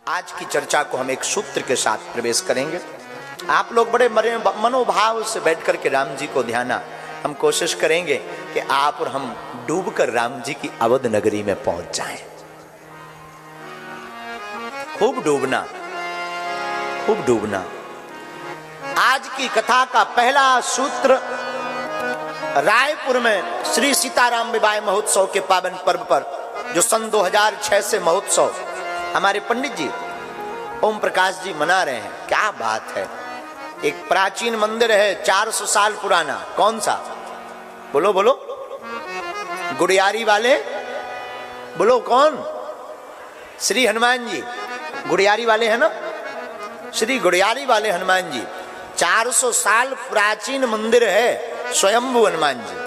आज की चर्चा को हम एक सूत्र के साथ प्रवेश करेंगे। आप लोग बड़े मनोभाव से बैठ करके राम जी को ध्याना। हम कोशिश करेंगे कि आप और हम डूबकर राम जी की अवध नगरी में पहुंच जाएं। खूब डूबना, खूब डूबना। आज की कथा का पहला सूत्र रायपुर में श्री सीताराम विवाह महोत्सव के पावन पर्व पर जो सन 2006 से महोत्सव हमारे पंडित जी ओम प्रकाश जी मना रहे हैं। क्या बात है। एक प्राचीन मंदिर है 400 साल पुराना। कौन सा? बोलो बोलो। गुड़ियारी वाले बोलो। कौन? श्री हनुमान जी गुड़ियारी वाले हैं ना। श्री गुड़ियारी वाले हनुमान जी 400 साल प्राचीन मंदिर है। स्वयंभू हनुमान जी,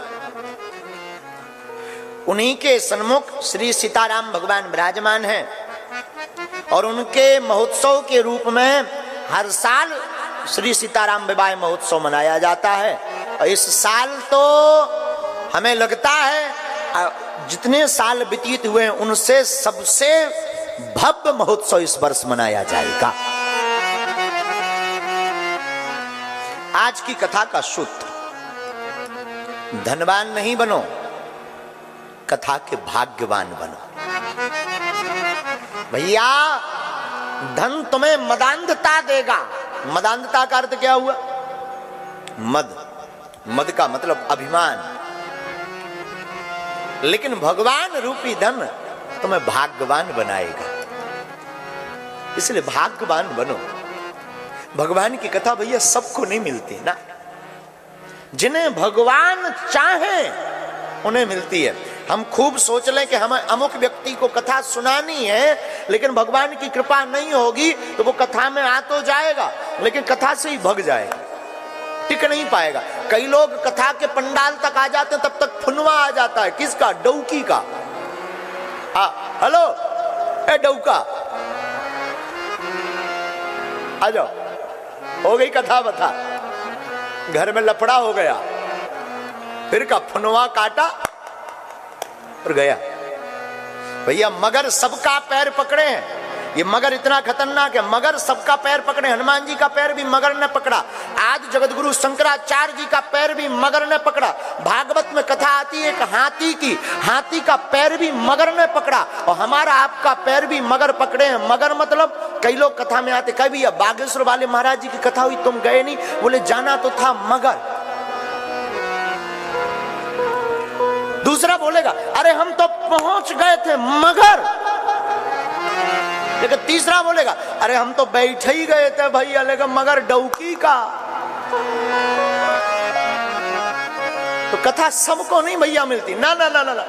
उन्हीं के सन्मुख श्री सीताराम भगवान विराजमान हैं और उनके महोत्सव के रूप में हर साल श्री सीताराम विवाह महोत्सव मनाया जाता है। और इस साल तो हमें लगता है जितने साल व्यतीत हुए उनसे सबसे भव्य महोत्सव इस वर्ष मनाया जाएगा। आज की कथा का सूत्र, धनवान नहीं बनो, कथा के भाग्यवान बनो। भैया धन तुम्हें मदांधता देगा। मदांधता का अर्थ क्या हुआ? मद। मद का मतलब अभिमान। लेकिन भगवान रूपी धन तुम्हें भाग्यवान बनाएगा। इसलिए भाग्यवान बनो। भगवान की कथा भैया सबको नहीं मिलती ना। जिन्हें भगवान चाहे उन्हें मिलती है। हम खूब सोच लें कि हमें अमुक व्यक्ति को कथा सुनानी है, लेकिन भगवान की कृपा नहीं होगी तो वो कथा में आ तो जाएगा लेकिन कथा से ही भग जाएगा, टिक नहीं पाएगा। कई लोग कथा के पंडाल तक आ जाते हैं, तब तक फुनवा आ जाता है। किसका? डौकी का। हेलो ए डौका, आ जाओ। हो गई कथा बता, घर में लफड़ा हो गया, फिर का फुनवा काटा और गया। भैया मगर सबका पैर पकड़े हैं। ये मगर इतना खतरनाक है। मगर सबका पैर पकड़े। हनुमान जी का पैर भी मगर ने पकड़ा। आज जगतगुरु शंकराचार्य जी का पैर भी मगर ने पकड़ा। भागवत में कथा आती है एक हाथी की, हाथी का पैर भी मगर ने पकड़ा। और हमारा आपका पैर भी मगर पकड़े हैं। मगर मतलब कई लोग कथा में आते, कई भैया बागेश्वर वाले महाराज जी की कथा हुई, तुम गए नहीं? बोले जाना तो था मगर। दूसरा बोलेगा अरे हम तो पहुंच गए थे मगर। लेकिन तीसरा बोलेगा अरे हम तो बैठे ही गए थे भैया, लेकिन मगर डौकी का। तो कथा सबको नहीं भैया मिलती ना ना ना ना, ना।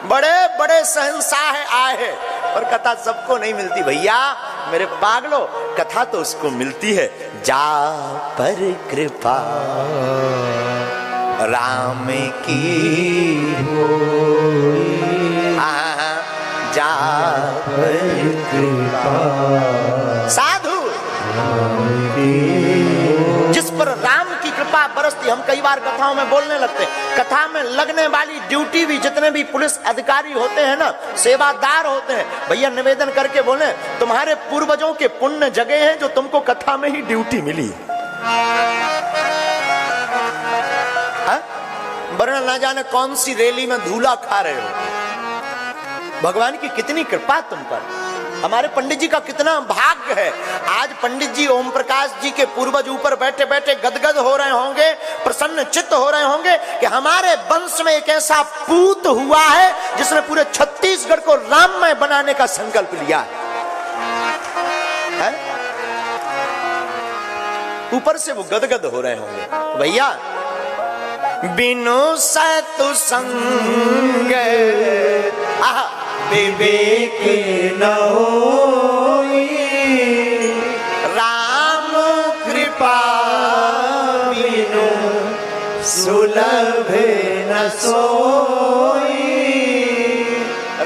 बड़े बड़े शहंशाह आए हैं और कथा सबको नहीं मिलती भैया। मेरे पागलो, कथा तो उसको मिलती है जा पर कृपा राम की हो, जा पर कृपा। साधु जिस पर राम की कृपा बरसती। हम कई बार कथाओं में बोलने लगते हैं, कथा में लगने वाली ड्यूटी भी जितने भी पुलिस अधिकारी होते हैं ना, सेवादार होते हैं, भैया निवेदन करके बोले तुम्हारे पूर्वजों के पुण्य जगह हैं जो तुमको कथा में ही ड्यूटी मिली। वरना ना जाने कौन सी रैली में धूला खा रहे हो। भगवान की कितनी कृपा तुम पर। हमारे पंडित जी का कितना भाग्य है। आज पंडित जी ओम प्रकाश जी के पूर्वज ऊपर बैठे बैठे गदगद हो रहे होंगे, प्रसन्न चित्त हो रहे होंगे कि हमारे वंश में एक ऐसा पूत हुआ है जिसने पूरे छत्तीसगढ़ को राममय बनाने का संकल्प लिया है? ऊपर से वो गदगद हो रहे होंगे। भैया बिनु सतु संग विवेक न होई, राम कृपा बिनु सुलभ न सोई,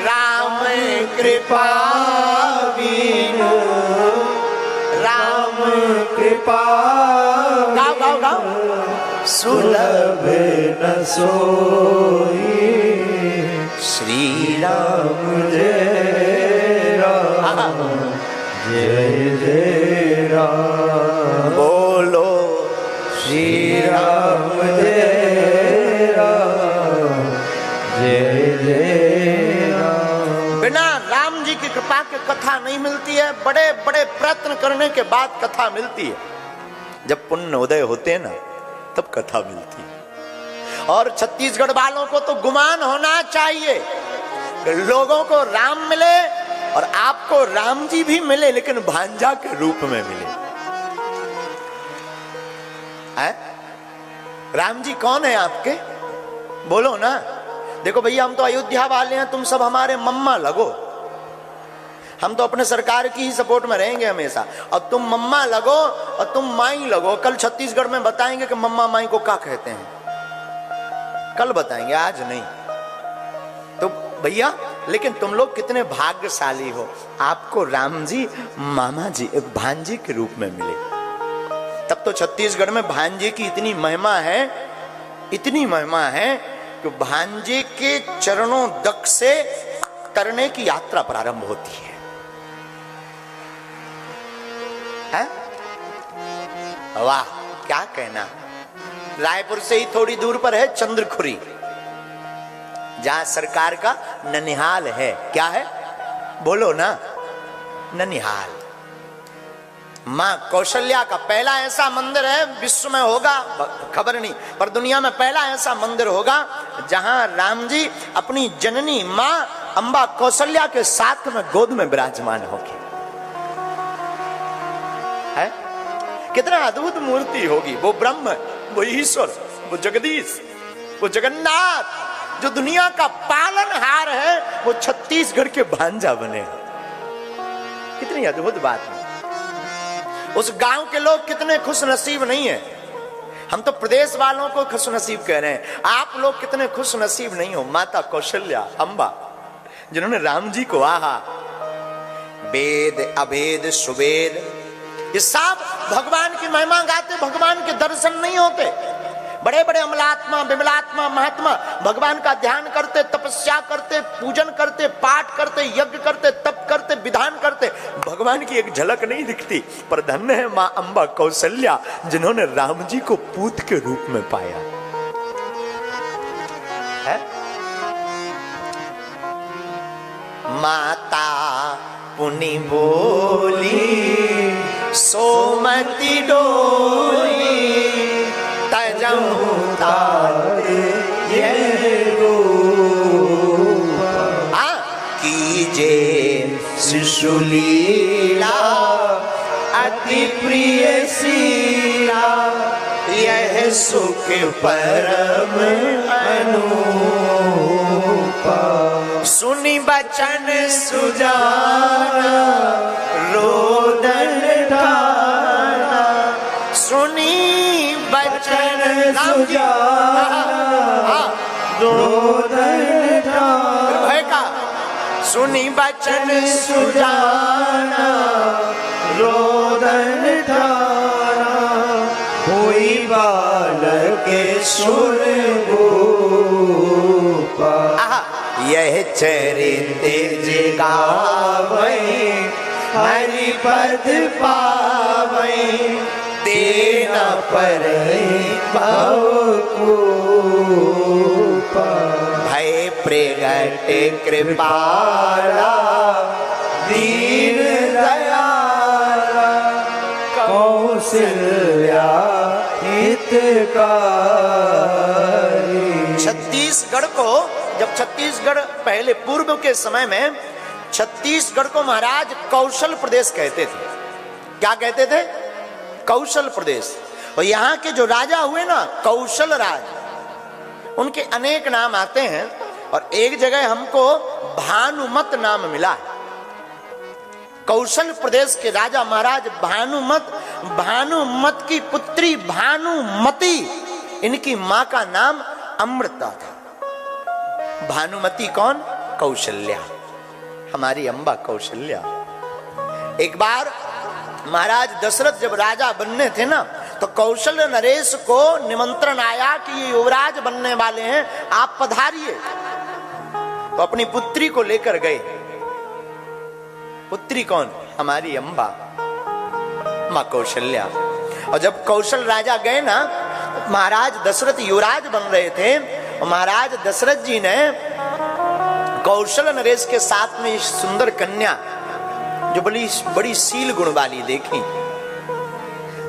राम कृपा बिनु, राम कृपा गाओ गाओ गाओ, सुलभ न सोई। श्री राम जय राम जय जय राम। बोलो श्री राम जय राम, जय जय राम। बिना राम जी की कृपा के कथा नहीं मिलती है। बड़े बड़े प्रयत्न करने के बाद कथा मिलती है। जब पुण्य उदय होते हैं ना, तब कथा मिलती है। और छत्तीसगढ़ वालों को तो गुमान होना चाहिए, लोगों को राम मिले और आपको राम जी भी मिले, लेकिन भांजा के रूप में मिले। है? राम जी कौन है आपके? बोलो ना। देखो भैया, हम तो अयोध्या वाले हैं, तुम सब हमारे मम्मा लगो। हम तो अपने सरकार की ही सपोर्ट में रहेंगे हमेशा। और तुम मम्मा लगो और तुम माई लगो। कल छत्तीसगढ़ में बताएंगे कि मम्मा माई को क्या कहते हैं। कल बताएंगे, आज नहीं। तो भैया, लेकिन तुम लोग कितने भाग्यशाली हो, आपको राम जी मामा जी भांजे के रूप में मिले। तब तो छत्तीसगढ़ में भांजे की इतनी महिमा है, इतनी महिमा है कि भांजे के चरणों दक से करने की यात्रा प्रारंभ होती है। वाह, क्या कहना। रायपुर से ही थोड़ी दूर पर है चंद्रखुरी, जहां सरकार का ननिहाल है। क्या है? बोलो ना, ननिहाल। मां कौशल्या का पहला ऐसा मंदिर है, विश्व में होगा खबर नहीं, पर दुनिया में पहला ऐसा मंदिर होगा जहां राम जी अपनी जननी मां अंबा कौशल्या के साथ में गोद में विराजमान होगी। है? कितना अद्भुत मूर्ति होगी। वो ब्रह्म, वो ईश्वर, वो जगदीश, वो जगन्नाथ, जो दुनिया का पालनहार है, वो छत्तीसगढ़ के भांजा बने। कितनी अद्भुत बात है। उस गांव के लोग कितने खुश नसीब नहीं है। हम तो प्रदेश वालों को खुश नसीब कह रहे हैं, आप लोग कितने खुश नसीब नहीं हो। माता कौशल्या अंबा, जिन्होंने राम जी को आहा वेद अभेद सुवेद, ये सब भगवान की महिमा गाते, भगवान के दर्शन नहीं होते। बड़े बड़े अमलात्मा विमलात्मा महात्मा भगवान का ध्यान करते, तपस्या करते, पूजन करते, पाठ करते, यज्ञ करते, तप करते, विधान करते, भगवान की एक झलक नहीं दिखती। पर धन्य है मां अंबा कौशल्या, जिन्होंने राम जी को पूत के रूप में पाया है। माता पुनि बोली सोमति डोली, तजहु तात यह रूप। कीजे शिशु लीला अति प्रिय शीला, यह सुख परम अनूपा। सुनि बचन सुजाना रोदन ठाना, सुनी बचन सुजाना रोदन ठाना। भय का सुनी बचन सुजाना रोदन ठाना, हुई बालक सुर गोपा। यह चरित गावै हरि पद पावै, तेना पर भय प्रगट कृपाला दीन दयाला, कौशल्या हितकारी। छत्तीसगढ़ को, जब छत्तीसगढ़ पहले पूर्व के समय में छत्तीसगढ़ को महाराज कौशल प्रदेश कहते थे। क्या कहते थे? कौशल प्रदेश। और यहाँ के जो राजा हुए ना कौशल राज, उनके अनेक नाम आते हैं। और एक जगह हमको भानुमत नाम मिला है। कौशल प्रदेश के राजा महाराज भानुमत, भानुमत की पुत्री भानुमती, इनकी मां का नाम अमृता था। भानुमती कौन? कौशल्या, हमारी अंबा कौशल्या। एक बार महाराज दशरथ जब राजा बनने थे ना, तो कौशल नरेश को निमंत्रण आया कि ये युवराज बनने वाले हैं, आप पधारिए। तो अपनी पुत्री को लेकर गए। पुत्री कौन? हमारी अंबा मां कौशल्या। और जब कौशल राजा गए ना, महाराज दशरथ युवराज बन रहे थे, और महाराज दशरथ जी ने कौशल नरेश के साथ में इस सुंदर कन्या जो बड़ी शील गुण वाली देखी,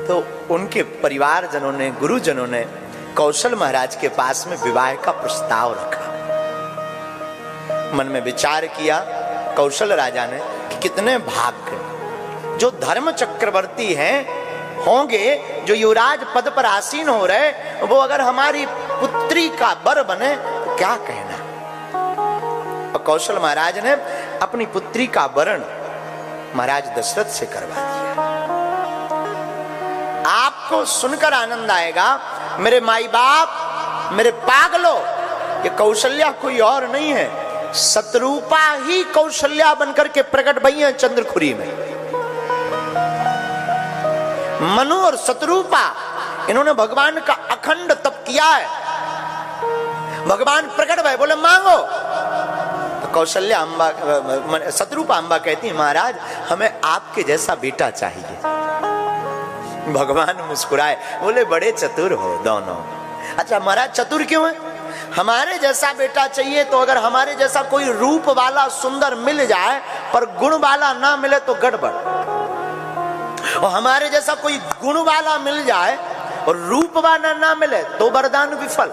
तो उनके परिवारजनों ने, गुरुजनों ने कौशल महाराज के पास में विवाह का प्रस्ताव रखा। मन में विचार किया कौशल राजा ने कि कितने भाग्य जो धर्म चक्रवर्ती हैं होंगे, जो युवराज पद पर आसीन हो रहे, वो अगर हमारी पुत्री का वर बने तो क्या कहना। और कौशल महाराज ने अपनी पुत्री का वरण महाराज दशरथ से करवा दिया। आपको सुनकर आनंद आएगा, मेरे माई बाप, मेरे पागलों, ये कौशल्या कोई और नहीं है, शत्रुपा ही कौशल्या बनकर के प्रकट भई है चंद्रखुरी में। मनु और शत्रुपा, इन्होंने भगवान का अखंड तप किया है। भगवान प्रकट भय, बोले मांगो। तो कौशल्या अम्बा, शत्रुपा अम्बा कहती, महाराज हमें आपके जैसा बेटा चाहिए। भगवान मुस्कुराए, बोले बड़े चतुर हो दोनों। अच्छा महाराज चतुर क्यों है? हमारे जैसा बेटा चाहिए तो अगर हमारे जैसा कोई रूप वाला सुंदर मिल जाए पर गुण वाला ना मिले तो गड़बड़, और हमारे जैसा कोई गुण वाला मिल जाए और रूप वाला ना मिले तो वरदान विफल।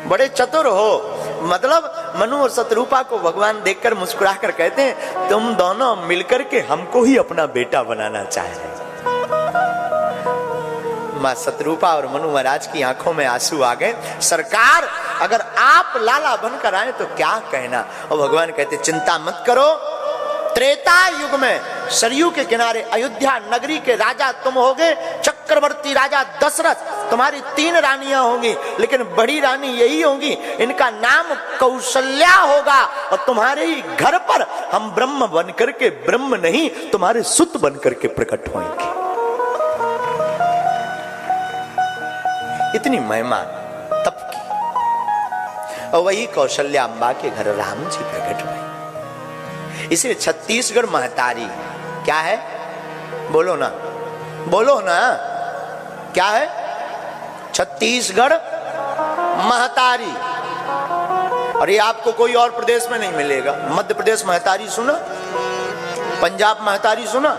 बड़े चतुर हो, मतलब मनु और शत्रुपा को भगवान देखकर मुस्कुरा कर कहते हैं, तुम दोनों मिलकर के हमको ही अपना बेटा बनाना चाह रहे। मां शत्रुपा और मनु महाराज की आंखों में आंसू आ गए। सरकार अगर आप लाला बनकर आए तो क्या कहना। और भगवान कहते चिंता मत करो, त्रेता युग में सरयू के किनारे अयोध्या नगरी के राजा तुम होगे, चक्रवर्ती राजा दशरथ, तुम्हारी 3 रानियां होंगी, लेकिन बड़ी रानी यही होंगी, इनका नाम कौशल्या होगा, और तुम्हारे ही घर पर हम ब्रह्म बनकर के, ब्रह्म नहीं तुम्हारे सुत बनकर के प्रकट होंगे। इतनी महिमा तप की। और वही कौशल्या अम्बा के घर राम जी प्रकट हुए। इसलिए छत्तीसगढ़ महतारी क्या है? बोलो ना, बोलो ना, क्या है? छत्तीसगढ़ महतारी। और ये आपको कोई और प्रदेश में नहीं मिलेगा। मध्य प्रदेश महतारी सुना, पंजाब महतारी सुना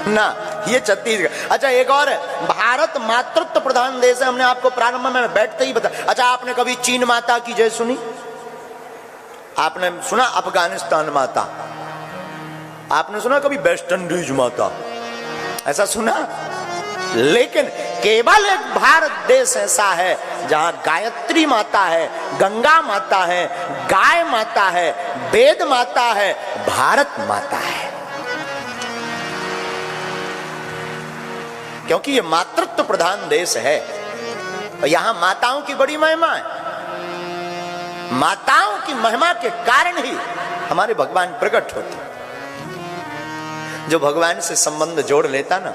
ना, ये छत्तीसगढ़। अच्छा एक और है, भारत मातृत्व प्रधान देश है, हमने आपको प्रारंभ में बैठते ही बताया। अच्छा आपने कभी चीन माता की जय सुनी? आपने सुना अफगानिस्तान माता? आपने सुना कभी वेस्ट इंडीज माता? ऐसा सुना? लेकिन केवल एक भारत देश ऐसा है जहां गायत्री माता है, गंगा माता है, गाय माता है, वेद माता है, भारत माता है। क्योंकि ये मातृत्व प्रधान देश है और यहां माताओं की बड़ी महिमा है। माताओं की महिमा के कारण ही हमारे भगवान प्रकट होते। जो भगवान से संबंध जोड़ लेता ना,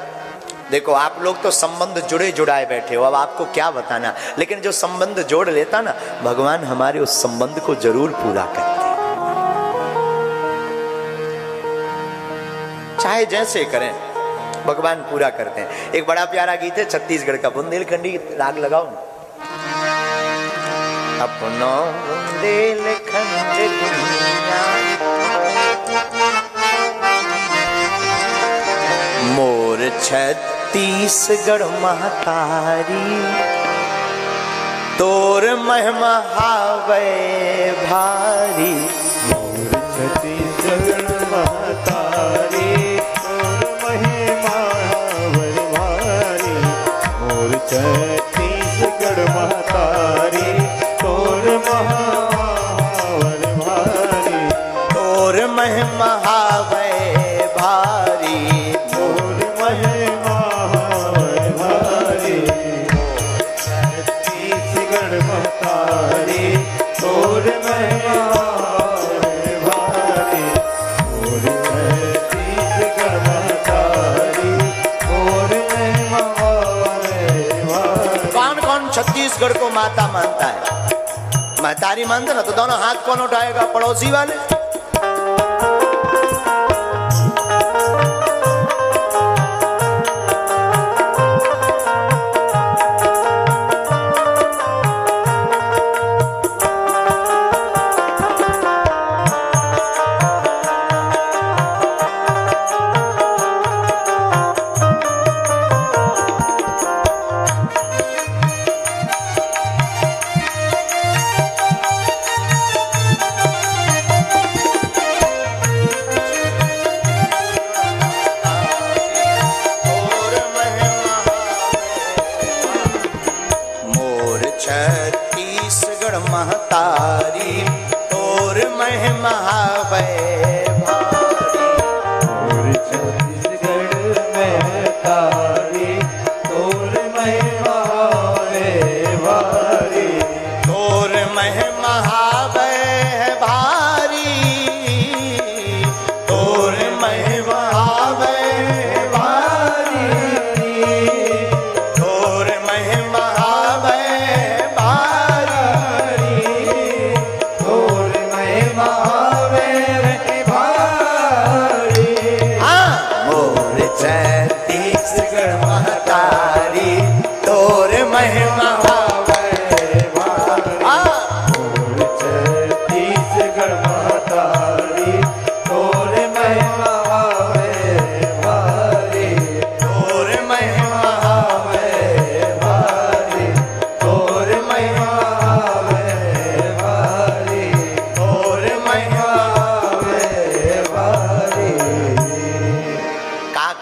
देखो आप लोग तो संबंध जुड़े जुड़ाए बैठे हो, अब आपको क्या बताना, लेकिन जो संबंध जोड़ लेता ना, भगवान हमारे उस संबंध को जरूर पूरा करते हैं, चाहे जैसे करें भगवान पूरा करते हैं। एक बड़ा प्यारा गीत है छत्तीसगढ़ का, बुंदेलखंडी राग लगाओ ना। अपनो बुंदेलखंड दुनिया मोर छत्तीसगढ़ महतारी, तोर महिमा हावे भारी। मोर छत्तीसगढ़ महतारी, तोर महिमा हावे भारी। मोर छत्तीसगढ़ महतारी, तोर महिमा हावे भारी। तोर महिमा हावे भारी, छत्तीसगढ़ को माता मानता है? महतारी मानते ना तो दोनों हाथ कौन उठाएगा? पड़ोसी वाले।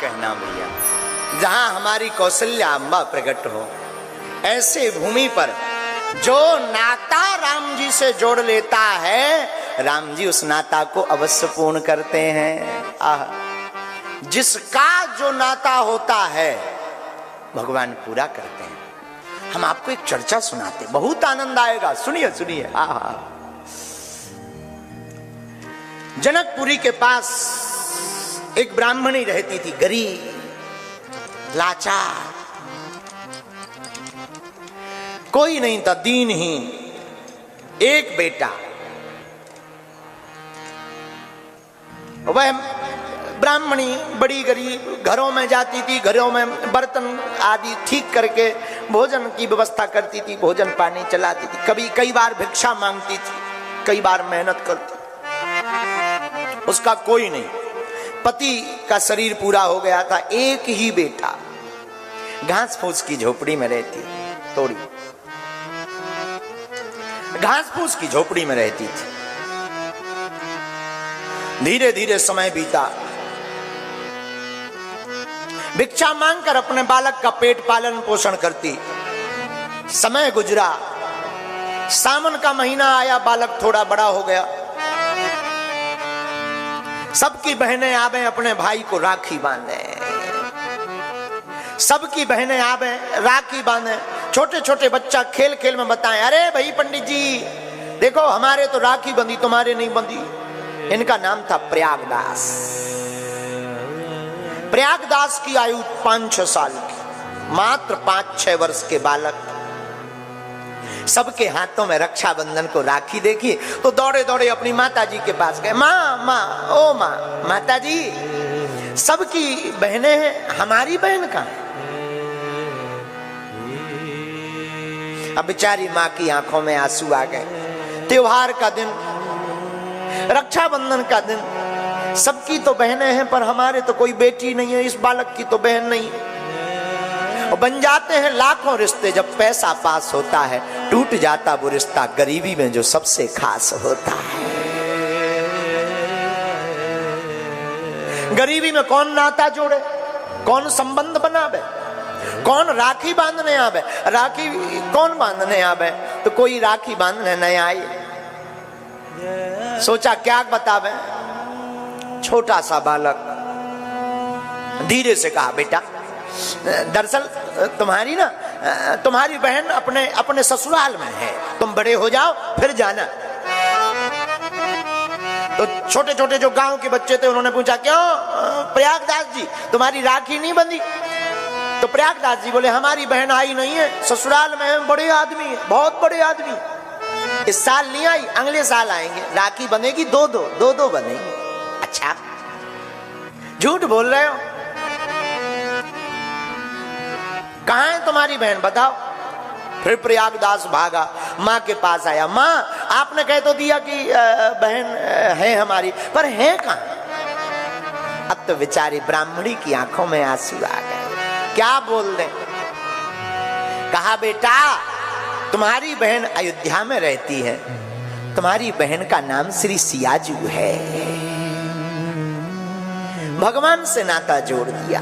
कहना भैया, जहां हमारी कौशल्या अम्बा प्रकट हो, ऐसे भूमि पर जो नाता राम जी से जोड़ लेता है, राम जी उस नाता को अवश्य पूर्ण करते हैं। जिसका जो नाता होता है भगवान पूरा करते हैं। हम आपको एक चर्चा सुनाते, बहुत आनंद आएगा, सुनिए सुनिए। जनकपुरी के पास एक ब्राह्मणी रहती थी, गरीब लाचार, कोई नहीं था, दीनहीन, एक बेटा। वह ब्राह्मणी बड़ी गरीब, घरों में जाती थी, घरों में बर्तन आदि ठीक करके भोजन की व्यवस्था करती थी, भोजन पानी चलाती थी, कभी कई बार भिक्षा मांगती थी, कई बार मेहनत करती। उसका कोई नहीं, पति का शरीर पूरा हो गया था, एक ही बेटा, घास फूस की झोपड़ी में रहती, थोड़ी घास फूस की झोपड़ी में रहती थी। धीरे धीरे समय बीता, भिक्षा मांगकर अपने बालक का पेट पालन पोषण करती। समय गुजरा, सावन का महीना आया, बालक थोड़ा बड़ा हो गया। सबकी बहनें आवे अपने भाई को राखी बांधे, सबकी बहनें आवे राखी बांधे। छोटे छोटे बच्चा खेल खेल में बताएं, अरे भाई पंडित जी देखो हमारे तो राखी बंधी, तुम्हारे नहीं बंधी। इनका नाम था प्रयागदास। प्रयागदास की आयु 5-6 साल की, मात्र 5-6 वर्ष के बालक। सबके हाथों में रक्षाबंधन को राखी देखी तो दौड़े दौड़े अपनी माता जी के पास गए। माँ माँ, ओ माँ, माता जी सबकी बहनें हैं, हमारी बहन कहाँ है? अब बेचारी माँ की आंखों में आंसू आ गए। त्योहार का दिन, रक्षाबंधन का दिन, सबकी तो बहनें हैं पर हमारे तो कोई बेटी नहीं है, इस बालक की तो बहन नहीं है। और बन जाते हैं लाखों रिश्ते, जब पैसा पास होता है टूट जाता वो रिश्ता गरीबी में जो सबसे खास होता है। गरीबी में कौन नाता जोड़े, कौन संबंध बनावे, कौन राखी बांधने आवे? राखी कौन बांधने आवे? तो कोई राखी बांधने नहीं आई। सोचा क्या बतावे। छोटा सा बालक धीरे से कहा, बेटा दरअसल तुम्हारी बहन अपने ससुराल में है, तुम बड़े हो जाओ फिर जाना। तो छोटे छोटे जो गांव के बच्चे थे उन्होंने पूछा, क्यों प्रयागदास जी तुम्हारी राखी नहीं बंधी? तो प्रयागदास जी बोले, हमारी बहन आई नहीं है, ससुराल में है, बड़े आदमी है, बहुत बड़े आदमी। इस साल नहीं आई, अगले साल आएंगे, राखी बनेगी, दो बनेगी। अच्छा झूठ बोल रहे हो, कहां है तुम्हारी बहन बताओ? फिर प्रयागदास भागा, माँ के पास आया। माँ आपने कह तो दिया कि बहन है हमारी, पर है कहां? अब तो बेचारी ब्राह्मणी की आंखों में आंसू आ गए। क्या बोल दे? कहा, बेटा तुम्हारी बहन अयोध्या में रहती है, तुम्हारी बहन का नाम श्री सियाजू है। भगवान से नाता जोड़ दिया।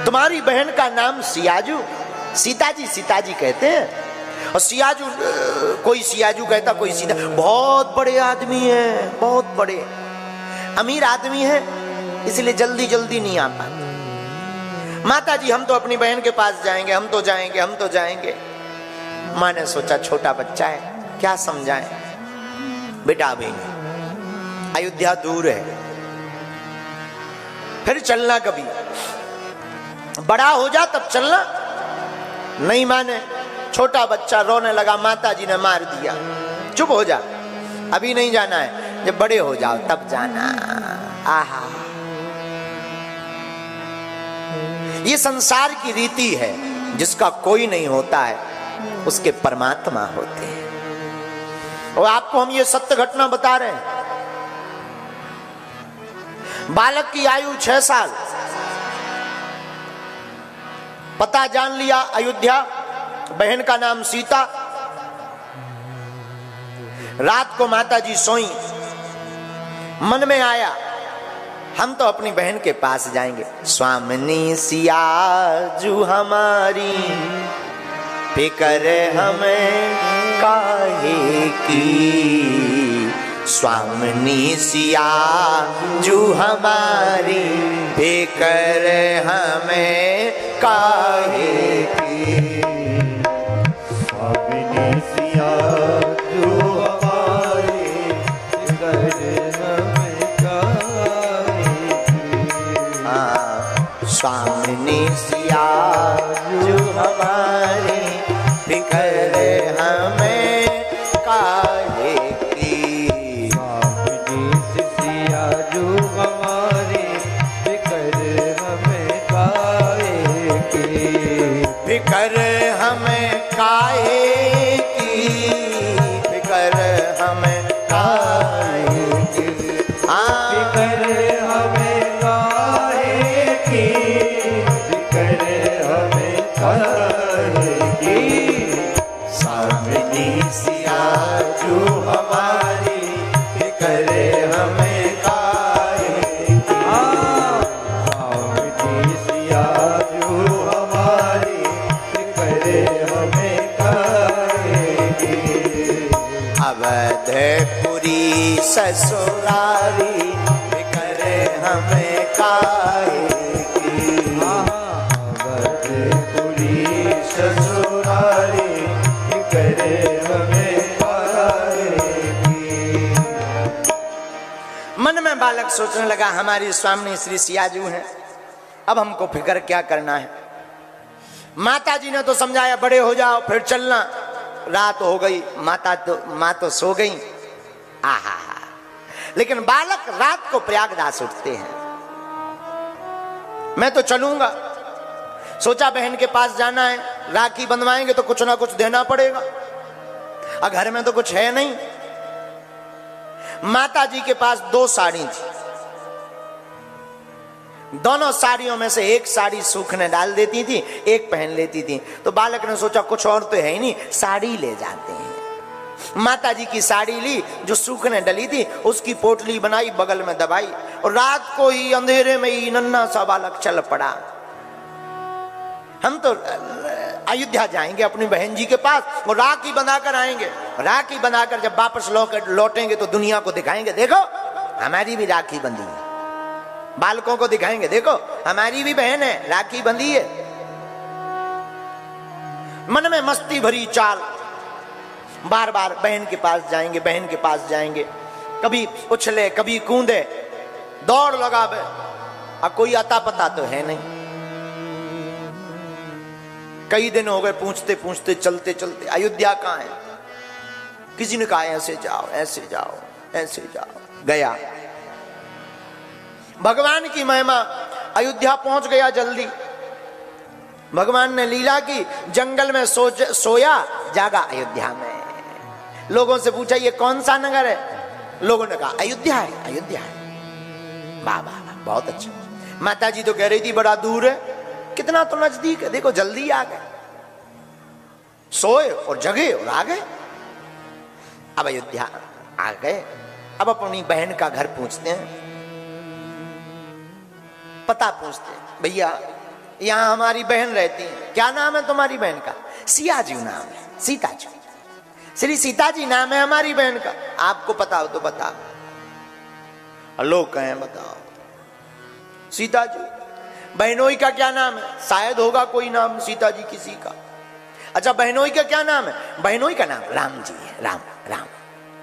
तुम्हारी बहन का नाम सियाजू, सीताजी कहते हैं। और सियाजू, कोई सियाजू कहता, कोई सीता। बहुत बड़े आदमी है, बहुत बड़े अमीर आदमी है, इसलिए जल्दी जल्दी नहीं आ पाते। माता जी हम तो अपनी बहन के पास जाएंगे, हम तो जाएंगे। माँ ने सोचा छोटा बच्चा है, क्या समझाएं। बेटा अभी नहीं, अयोध्या दूर है, फिर चलना, कभी बड़ा हो जा तब चलना। नहीं माने, छोटा बच्चा रोने लगा। माता जी ने मार दिया, चुप हो जा, अभी नहीं जाना है, जब बड़े हो जाओ तब जाना। आहा, ये संसार की रीति है, जिसका कोई नहीं होता है उसके परमात्मा होते हैं। और आपको हम ये सत्य घटना बता रहे हैं। बालक की आयु 6 साल, पता जान लिया अयोध्या, बहन का नाम सीता। रात को माता जी सोई, मन में आया हम तो अपनी बहन के पास जाएंगे। स्वामिनी सियाजू हमारी फिकर हमें काहे की, स्वामिनी सियाजू हमारी फिकर हमें काहे की। स्वामिनी सियाजू हमारी फिकर हमें काहे की। स्वामिनी सियाजू हमारी फिकर हमें काहे की। स्वामिनी सियाजू हमारी फिकर हमें काहे की। फिकर हमें काहे की, फिकर हमें काहे की। फिकर हमें काहे की, फिकर हमें काहे की। स्वामिनी सियाजू हमारी फिकर हमें काहे की। स्वामिनी सियाजू हमारी फिकर हमें काहे की। अवधपुरी ससुरारी फिकर हमें काहे की। अवधपुरी ससुरारी फिकर हमें काहे की। मन में बालक सोचने लगा हमारी स्वामिनी श्री सियाजू हैं, अब हमको फिक्र क्या करना है। माता जी ने तो समझाया बड़े हो जाओ फिर चलना। रात हो गई, माँ तो सो गई। आहा, लेकिन बालक रात को प्रयागराज उठते हैं। मैं तो चलूंगा, सोचा बहन के पास जाना है, राखी बंधवाएंगे तो कुछ ना कुछ देना पड़ेगा। और घर में तो कुछ है नहीं। माता जी के पास 2 साड़ी थी, दोनों साड़ियों में से एक साड़ी सूखने डाल देती थी, एक पहन लेती थी। तो बालक ने सोचा कुछ और तो है ही नहीं, साड़ी ले जाते हैं। माता जी की साड़ी ली जो सूखने डली थी, उसकी पोटली बनाई, बगल में दबाई, और रात को ही अंधेरे में ही नन्हा सा बालक चल पड़ा। हम तो अयोध्या जाएंगे अपनी बहन जी के पास, वो राखी बंधाकर आएंगे। राखी बंधाकर जब वापस लौटेंगे तो दुनिया को दिखाएंगे, देखो हमारी भी राखी बंधी है। बालकों को दिखाएंगे, देखो हमारी भी बहन है, राखी बंधी है। मन में मस्ती भरी चाल, बार बार बहन के पास जाएंगे, बहन के पास जाएंगे। कभी उछले कभी कूदे, दौड़ लगावे, अब कोई अता पता तो है नहीं। कई दिन हो गए पूछते पूछते, चलते चलते, अयोध्या कहाँ है। किसी ने कहा ऐसे जाओ, ऐसे जाओ, ऐसे जाओ। गया, भगवान की महिमा, अयोध्या पहुंच गया जल्दी। भगवान ने लीला की, जंगल में सोया, जागा अयोध्या में। लोगों से पूछा ये कौन सा नगर है, लोगों ने कहा अयोध्या है, अयोध्या है। वाह वाह वाह, बहुत अच्छा। माता जी तो कह रही थी बड़ा दूर है, कितना तो नजदीक है, देखो जल्दी आ गए। सोए और जगे और आ गए। अब अयोध्या आ गए। अब अपनी बहन का घर पूछते हैं, पता पूछते हैं, भैया यहां हमारी बहन रहती है, क्या नाम है तुम्हारी बहन का? सियाजू नाम है, सीता जी, श्री सीता जी नाम है हमारी बहन का। आपको पता हो तो बताओ। लोग कहें बताओ। सीता जी, बहनोई का क्या नाम है? शायद होगा कोई नाम सीता जी किसी का। अच्छा, बहनोई का क्या नाम है? बहनोई का नाम राम जी है, राम राम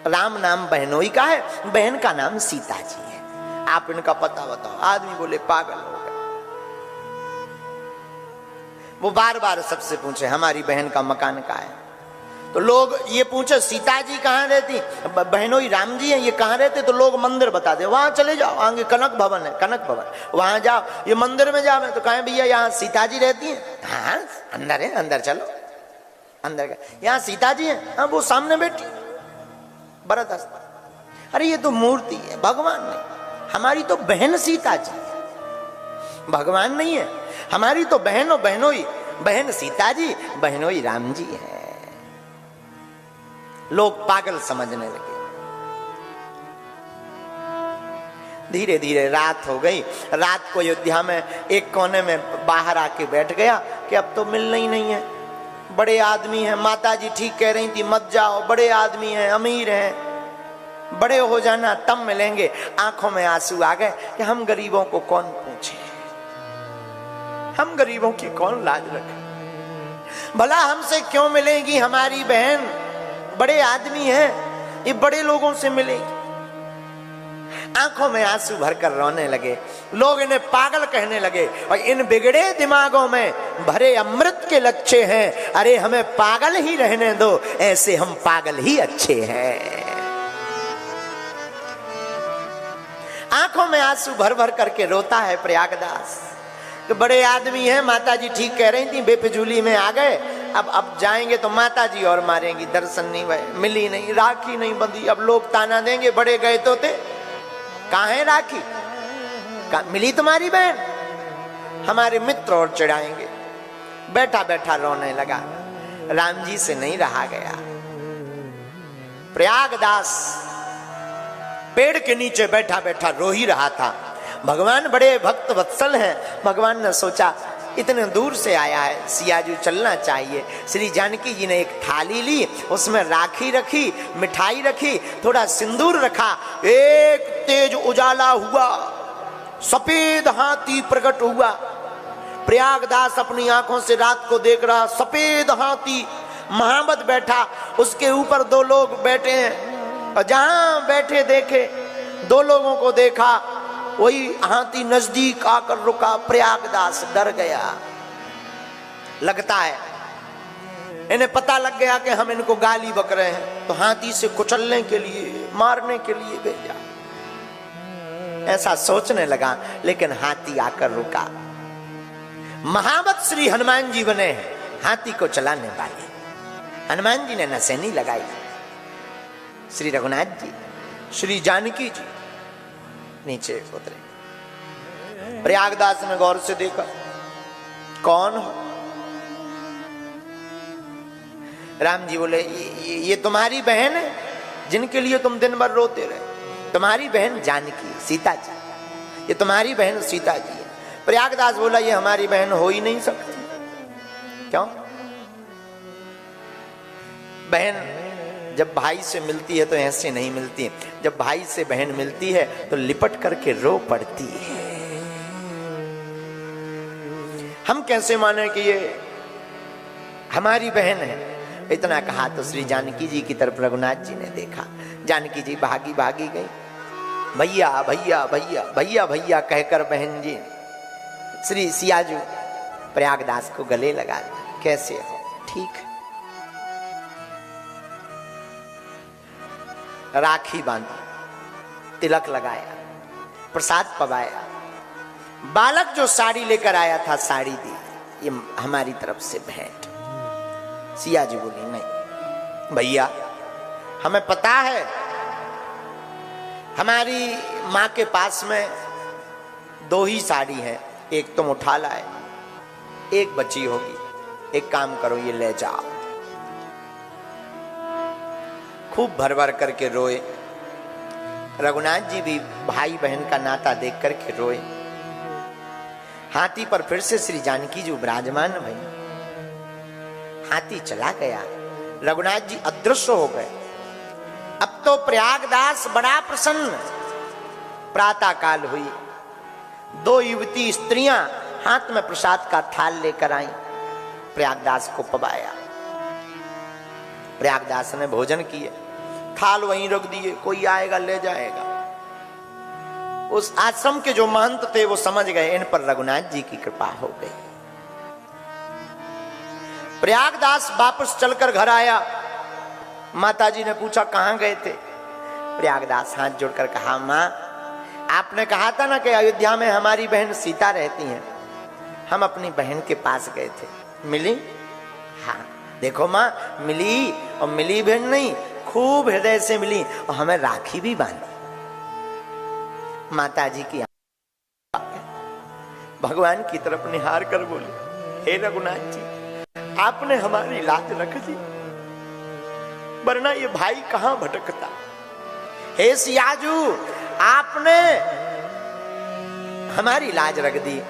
राम नाम बहनोई का है, बहन का नाम सीता जी है। आप इनका पता बताओ। आदमी बोले पागल हो गए। वो बार बार सबसे पूछे हमारी बहन का मकान कहाँ है। तो लोग ये पूछे सीता जी कहाँ रहती, बहनोई राम जी हैं, ये कहाँ रहते? तो लोग मंदिर बता दे, वहां चले जाओ, आगे कनक भवन है, कनक भवन, वहां जाओ, ये मंदिर में जाओ। तो कहें भैया यहाँ सीता जी रहती हैं? हाँ अंदर है, अंदर चलो, अंदर का। यहाँ सीता जी हैं? हाँ वो सामने बैठी भरत हस्त। अरे ये तो मूर्ति है, भगवान नहीं, हमारी तो बहन सीता जी है, भगवान नहीं है। हमारी तो बहनों बहनोई, बहन सीता जी, बहनोई राम जी है। लोग पागल समझने लगे। धीरे धीरे रात हो गई। रात को अयोध्या में एक कोने में बाहर आके बैठ गया कि अब तो मिलना ही नहीं है, बड़े आदमी हैं। माता जी ठीक कह रही थी, मत जाओ, बड़े आदमी हैं, अमीर हैं, बड़े हो जाना तब मिलेंगे। आंखों में आंसू आ गए कि हम गरीबों को कौन पूछे, हम गरीबों की कौन लाज रखे, भला हमसे क्यों मिलेगी हमारी बहन, बड़े आदमी हैं, ये बड़े लोगों से मिलेगी। आंखों में आंसू भरकर रोने लगे। लोग इन्हें पागल कहने लगे और इन बिगड़े दिमागों में भरे अमृत के लच्छे हैं, अरे हमें पागल ही रहने दो, ऐसे हम पागल ही अच्छे हैं। आंखों में आंसू भर भर करके रोता है प्रयागदास। तो बड़े आदमी हैं, माता जी ठीक कह रही थी, बेफिजूली में आ गए, अब जाएंगे तो माता जी और मारेंगी, दर्शन नहीं हुए, मिली नहीं, राखी नहीं बंधी, अब लोग ताना देंगे, बड़े गए तो थे, कहाँ है राखी, मिली तुम्हारी बहन, हमारे मित्र और चिढ़ाएंगे। बैठा बैठा रोने लगा, राम जी से नहीं रहा गया। प्रयागदास पेड़ के नीचे बैठा बैठा रो ही रहा था। भगवान बड़े भक्त वत्सल हैं, भगवान ने सोचा इतने दूर से आया है, सियाजू चलना चाहिए। श्री जानकी जी ने एक थाली ली, उसमें राखी रखी, मिठाई रखी, थोड़ा सिंदूर रखा। एक तेज उजाला हुआ, सफेद हाथी प्रकट हुआ। प्रयागदास अपनी आंखों से रात को देख रहा, सफेद हाथी महाबत बैठा, उसके ऊपर दो लोग बैठे हैं, और जहां बैठे देखे, दो लोगों को देखा, वही हाथी नजदीक आकर रुका। प्रयागदास डर गया, लगता है इन्हें पता लग गया कि हम इनको गाली बक रहे हैं, तो हाथी से कुचलने के लिए, मारने के लिए भेजा, ऐसा सोचने लगा। लेकिन हाथी आकर रुका। महावत श्री हनुमान जी बने हैं हाथी को चलाने वाले। हनुमान जी ने नसेनी लगाई, श्री रघुनाथ जी, श्री जानकी जी नीचे उतरे। प्रयागदास ने गौर से देखा, कौन हो? राम जी बोले, ये तुम्हारी बहन है जिनके लिए तुम दिन भर रोते रहे, तुम्हारी बहन जानकी, सीता जी, ये तुम्हारी बहन सीता जी है। प्रयागदास बोला, ये हमारी बहन हो ही नहीं सकती। क्यों? बहन जब भाई से मिलती है तो ऐसे नहीं मिलती, जब भाई से बहन मिलती है तो लिपट करके रो पड़ती है। हम कैसे माने कि ये हमारी बहन है? इतना कहा तो श्री जानकी जी की तरफ रघुनाथ जी ने देखा। जानकी जी भागी भागी गई, भैया भैया भैया भैया भैया कहकर बहन जी श्री सियाजू प्रयागदास को गले लगा दिया। कैसे हो? ठीक। राखी बांधी, तिलक लगाया, प्रसाद पवाया, बालक जो साड़ी लेकर आया था साड़ी दी, ये हमारी तरफ से भेंट। सिया जी बोली, नहीं भैया, हमें पता है हमारी माँ के पास में दो ही साड़ी है, एक तुम उठा लाए, एक बची होगी, एक काम करो ये ले जाओ। खूब भर भर करके रोए। रघुनाथ जी भी भाई बहन का नाता देख करके रोए। हाथी पर फिर से श्री जानकी जी विराजमान भई। हाथी चला गया, रघुनाथ जी अदृश्य हो गए। अब तो प्रयागदास बड़ा प्रसन्न। प्रातः काल हुई, दो युवती स्त्रियां हाथ में प्रसाद का थाल लेकर आई, प्रयागदास को पवाया। प्रयागदास ने भोजन किए, थाल वहीं रख दिए, कोई आएगा ले जाएगा। उस आश्रम के जो महंत थे वो समझ गए इन पर रघुनाथ जी की कृपा हो गई। प्रयागदास वापस चलकर घर आया। माताजी ने पूछा कहां गए थे? प्रयागदास हाथ जोड़कर कहा, मां आपने कहा था ना कि अयोध्या में हमारी बहन सीता रहती हैं, हम अपनी बहन के पास गए थे, मिली? हाँ देखो मां, मिली, और मिली बहन नहीं, खूब हृदय से मिली, और हमें राखी भी बांधी। माता जी की भगवान की तरफ निहार कर बोली, हे रघुनाथ जी, आपने हमारी लाज रख दी, वरना ये भाई कहां भटकता। हे सियाजू, आपने हमारी लाज रख दी,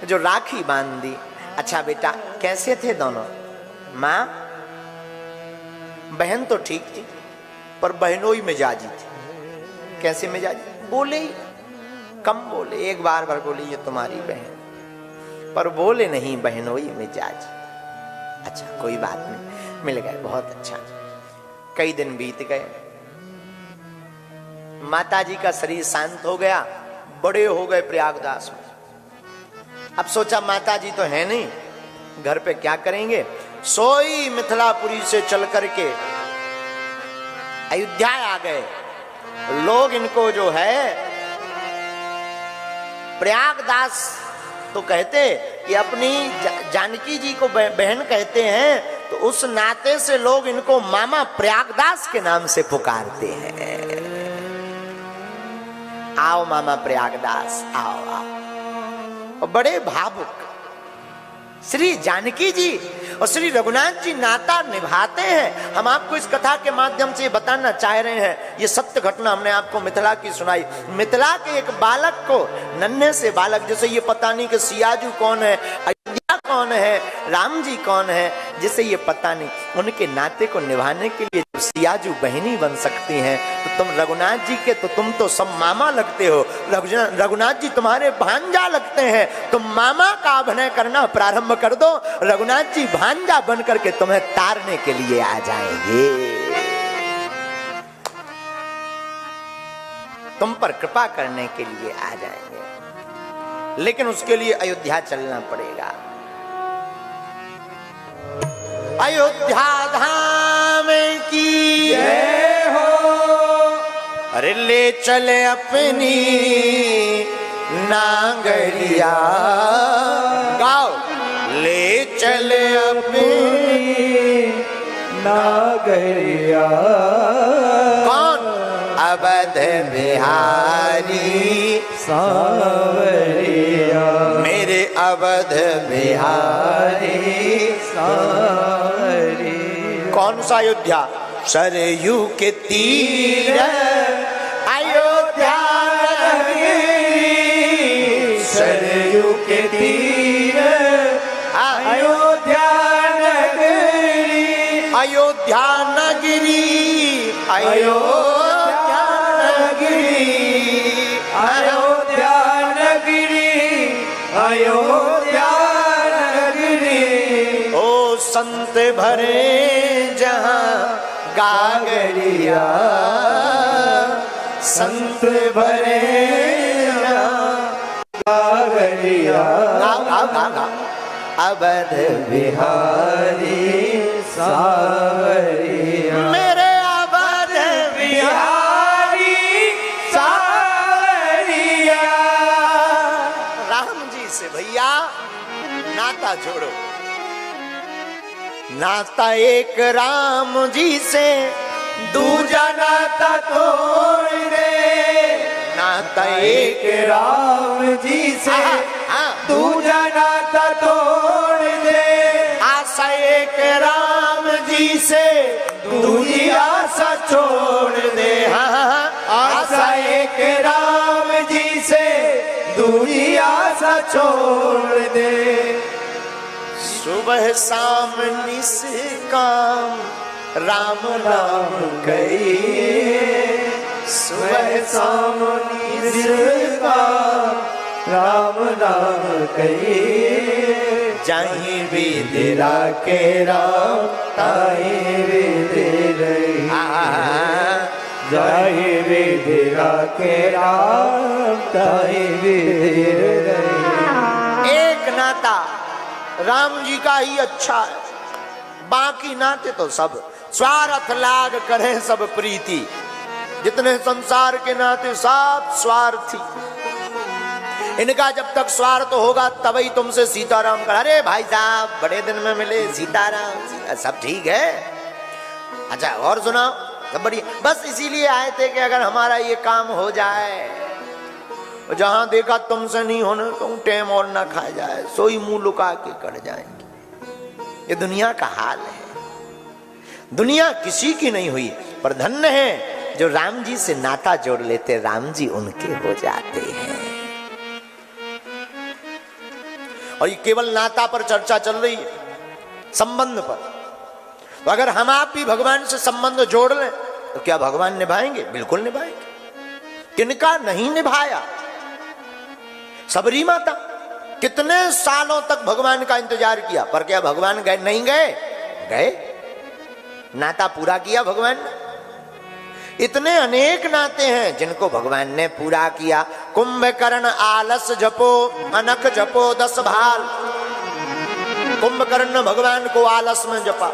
जो राखी बांध दी। अच्छा बेटा, कैसे थे दोनों? माँ बहन तो ठीक थी, पर बहनोई मिजाजी थी। कैसे मिजाजी? बोले ही कम बोले, एक बार बोली ये तुम्हारी बहन, पर बोले नहीं बहनोई मिजाज। अच्छा कोई बात नहीं, मिल गए, बहुत अच्छा। कई दिन बीत गए, माताजी का शरीर शांत हो गया, बड़े हो गए प्रयागदास में। अब सोचा माताजी तो है नहीं, घर पे क्या करेंगे? सोई मिथिलापुरी से चल करके अयोध्या आ गए। लोग इनको जो है प्रयागदास तो कहते, कि अपनी जानकी जी को बहन कहते हैं, तो उस नाते से लोग इनको मामा प्रयागदास के नाम से पुकारते हैं। आओ मामा प्रयागदास, आओ आओ। और बड़े भावुक श्री जानकी जी और श्री रघुनाथ जी नाता निभाते हैं। हम आपको इस कथा के माध्यम से बताना चाह रहे हैं, ये सत्य घटना हमने आपको मिथिला की सुनाई। मिथिला के एक बालक को, नन्हे से बालक, जैसे ये पता नहीं कि सियाजू कौन है, अयोध्या कौन है, राम जी कौन है, जिसे ये पता नहीं, उनके नाते को निभाने के लिए सियाजू बहनी बन सकती हैं। तो तुम रघुनाथ जी के तो तुम तो सब मामा लगते हो, रघुनाथ जी तुम्हारे भांजा लगते हैं, तुम मामा का अभिनय करना प्रारंभ कर दो, रघुनाथ जी भांजा बन करके तुम्हें तारने के लिए आ जाएंगे, तुम पर कृपा करने के लिए आ जाएंगे। लेकिन उसके लिए अयोध्या चलना पड़ेगा। अयोध्या धाम की जय हो। अरे ले चले अपनी नागरिया, गाओ, ले चले अपनी नागरिया। कौन? अवध बिहारी सांवरिया, मेरे अवध बिहारी सांवरिया। कौन सा अयोध्या? सरयू के तीर अयोध्या नगरी, सरयू के तीर अयोध्या नगरी, अयोध्या नगरी, अयोध्या नगरी, अयोध्या नगरी, अयोध्या नगरी। ओ संत भरे जहां गागरिया, संत भरे गागरिया। अवध बिहारी सांवरिया, मेरे अवध बिहारी सांवरिया। राम जी से भैया नाता जोड़ो, नाता एक राम जी से दूजा नाता तोड़ दे, नाता एक राम जी से दूजा नाता तोड़ दे, आशा एक राम जी से दूजी आशा छोड़ दे, आशा एक राम जी से दूजी आशा छोड़ दे। सुबह शाम निष्काम राम नाम कहिए, सुबह शाम निष्काम राम नाम कहिए। जाहि विधि के राम ताहि विधि रही, जाहि विधि के राम ताहि विधि रही। एक नाता राम जी का ही अच्छा है, बाकी नाते तो सब स्वार्थ लाग करें सब प्रीति। जितने संसार के नाते सब स्वार्थी, इनका जब तक स्वार्थ होगा तभी तुमसे सीताराम कर, अरे भाई साहब बड़े दिन में मिले, सीताराम सब ठीक है। अच्छा और सुनाओ, सब बढ़िया। बस इसीलिए आए थे कि अगर हमारा ये काम हो जाए, जहां देखा तुमसे नहीं होने तो टेम और ना खा जाए, सोई मुंह लुका के कर जाएंगे। ये दुनिया का हाल है। दुनिया किसी की नहीं हुई, पर धन्य है जो राम जी से नाता जोड़ लेते, राम जी उनके हो जाते हैं। और ये केवल नाता पर चर्चा चल रही है, संबंध पर। तो अगर हम आप भी भगवान से संबंध जोड़ लें तो क्या भगवान निभाएंगे? बिल्कुल निभाएंगे। किनका नहीं निभाया? सबरी माता कितने सालों तक भगवान का इंतजार किया, पर क्या भगवान गए? नहीं गए, गए, नाता पूरा किया भगवान ने। इतने अनेक नाते हैं जिनको भगवान ने पूरा किया। कुंभकर्ण आलस जपो अनख जपो 10 भाल। कुंभकर्ण ने भगवान को आलस में जपा,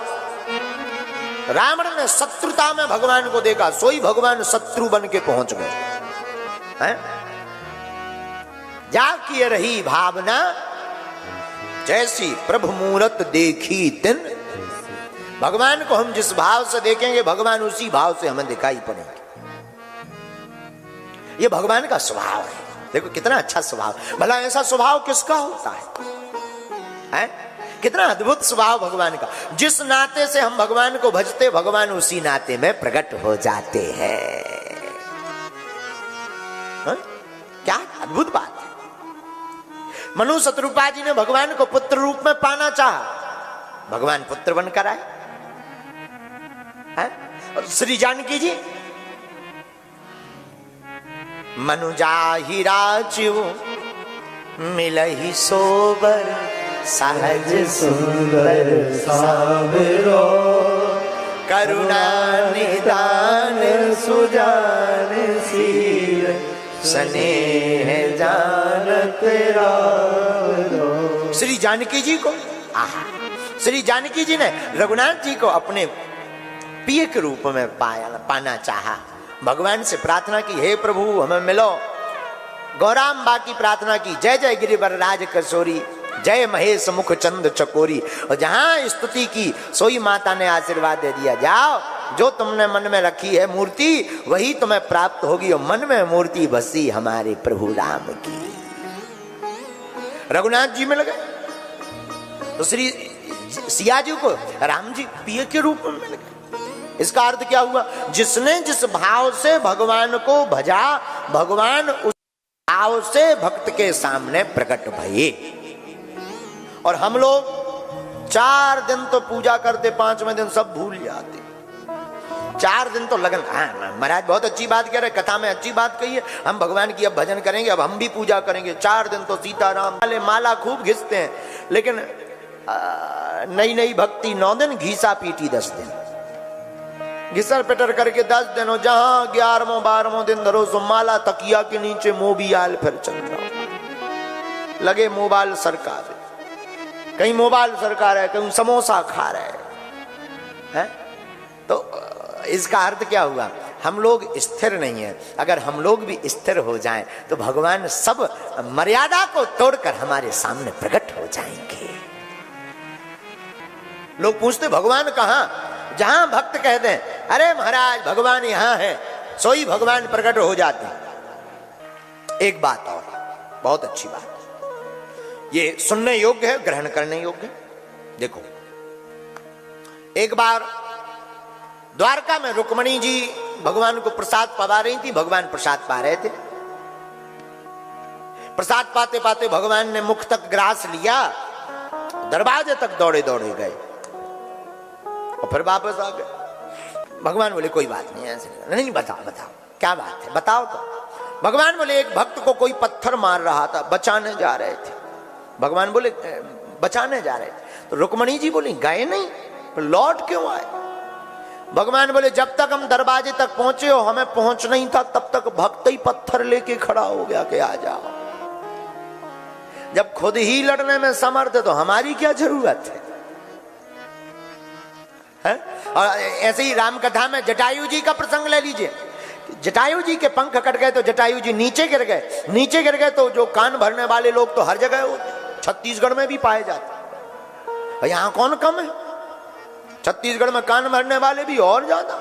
रावण ने शत्रुता में भगवान को देखा, सोई भगवान शत्रु बन के पहुंच गए हैं। जा किए रही भावना, जैसी प्रभु मूरत देखी तिन। भगवान को हम जिस भाव से देखेंगे भगवान उसी भाव से हमें दिखाई पड़ेंगे। ये भगवान का स्वभाव है। देखो कितना अच्छा स्वभाव, भला ऐसा स्वभाव किसका होता है? कितना अद्भुत स्वभाव भगवान का। जिस नाते से हम भगवान को भजते भगवान उसी नाते में प्रकट हो जाते हैं। क्या अद्भुत बात है। मनु शत्रुपा जी ने भगवान को पुत्र रूप में पाना चाहा, भगवान पुत्र बनकर आए। और श्री जानकी जी मनुजा राजीव मिलहि सोबर सहज सुंदर सावरो करुणा निदान सुजान शील स्नेह जानत रावरो। श्री जानकी जी को श्री जानकी जी ने रघुनाथ जी को अपने प्रिय के रूप में पाना चाहा। भगवान से प्रार्थना की, हे प्रभु हमें मिलो। गौराम्बा की प्रार्थना की, जय जय गिरिवर राज कसोरी, जय महेश मुख चंद चकोरी। और जहां स्तुति की सोई माता ने आशीर्वाद दे दिया, जाओ जो तुमने मन में रखी है मूर्ति वही तुम्हें प्राप्त होगी। और मन में मूर्ति बसी हमारे प्रभु राम की। रघुनाथ जी मिल गए तो श्री सिया जी को राम जी प्रिय के रूप में मिल गए। इसका अर्थ क्या हुआ? जिसने जिस भाव से भगवान को भजा भगवान उस भाव से भक्त के सामने प्रकट भये। और हम लोग 4 दिन तो पूजा करते, 5वें दिन सब भूल जाते। 4 दिन तो लगन। महाराज बहुत अच्छी बात कह रहे, कथा में अच्छी बात कही है। हम भगवान की अब भजन करेंगे, अब हम भी पूजा करेंगे। 4 दिन तो सीताराम वाले माला खूब घिसते हैं, लेकिन नई नई भक्ति 9 दिन, घीसा पीटी 10 दिन। घिसर पिटर करके 10 दिन हो, जहां 11वां 12वां दिन धरो सो माला तकिया के नीचे मोबियाल फिर चल रहा। लगे मोबाइल सरकार, कहीं मोबाइल सरकार है, कहीं समोसा खा रहे हैं। तो इसका अर्थ क्या हुआ? हम लोग स्थिर नहीं है। अगर हम लोग भी स्थिर हो जाएं तो भगवान सब मर्यादा को तोड़कर हमारे सामने प्रकट हो जाएंगे। लोग पूछते भगवान कहां? जहां भक्त कहते हैं अरे महाराज भगवान यहां है, सोई भगवान प्रकट हो जाते हैं। एक बात और, बहुत अच्छी बात, ये सुनने योग्य है, ग्रहण करने योग्य है। देखो, एक बार द्वारका में रुक्मणी जी भगवान को प्रसाद पवा रही थी। भगवान प्रसाद पा रहे थे। प्रसाद पाते पाते भगवान ने मुख तक ग्रास लिया, दरवाजे तक दौड़े दौड़े गए और फिर वापस आ गए। भगवान बोले कोई बात नहीं, ऐसे नहीं, बताओ बताओ क्या बात है, बताओ तो। भगवान बोले एक भक्त को कोई पत्थर मार रहा था, बचाने जा रहे थे। भगवान बोले बचाने जा रहे थे। तो रुक्मणी जी बोली गए नहीं, तो लौट क्यों आए? भगवान बोले जब तक हम दरवाजे तक पहुंचे हो हमें पहुंच नहीं था, तब तक भक्त ही पत्थर लेके खड़ा हो गया कि आ जाओ। जब खुद ही लड़ने में समर्थ है तो हमारी क्या जरूरत है? और ऐसे ही राम कथा में जटायु जी का प्रसंग ले लीजिए। जटायु जी के पंख कट गए तो जटायु जी नीचे गिर गए। नीचे गिर गए तो जो कान भरने वाले लोग तो हर जगह होते, छत्तीसगढ़ में भी पाए जाते। और यहां कौन कम है? छत्तीसगढ़ में कान भरने वाले भी और ज्यादा।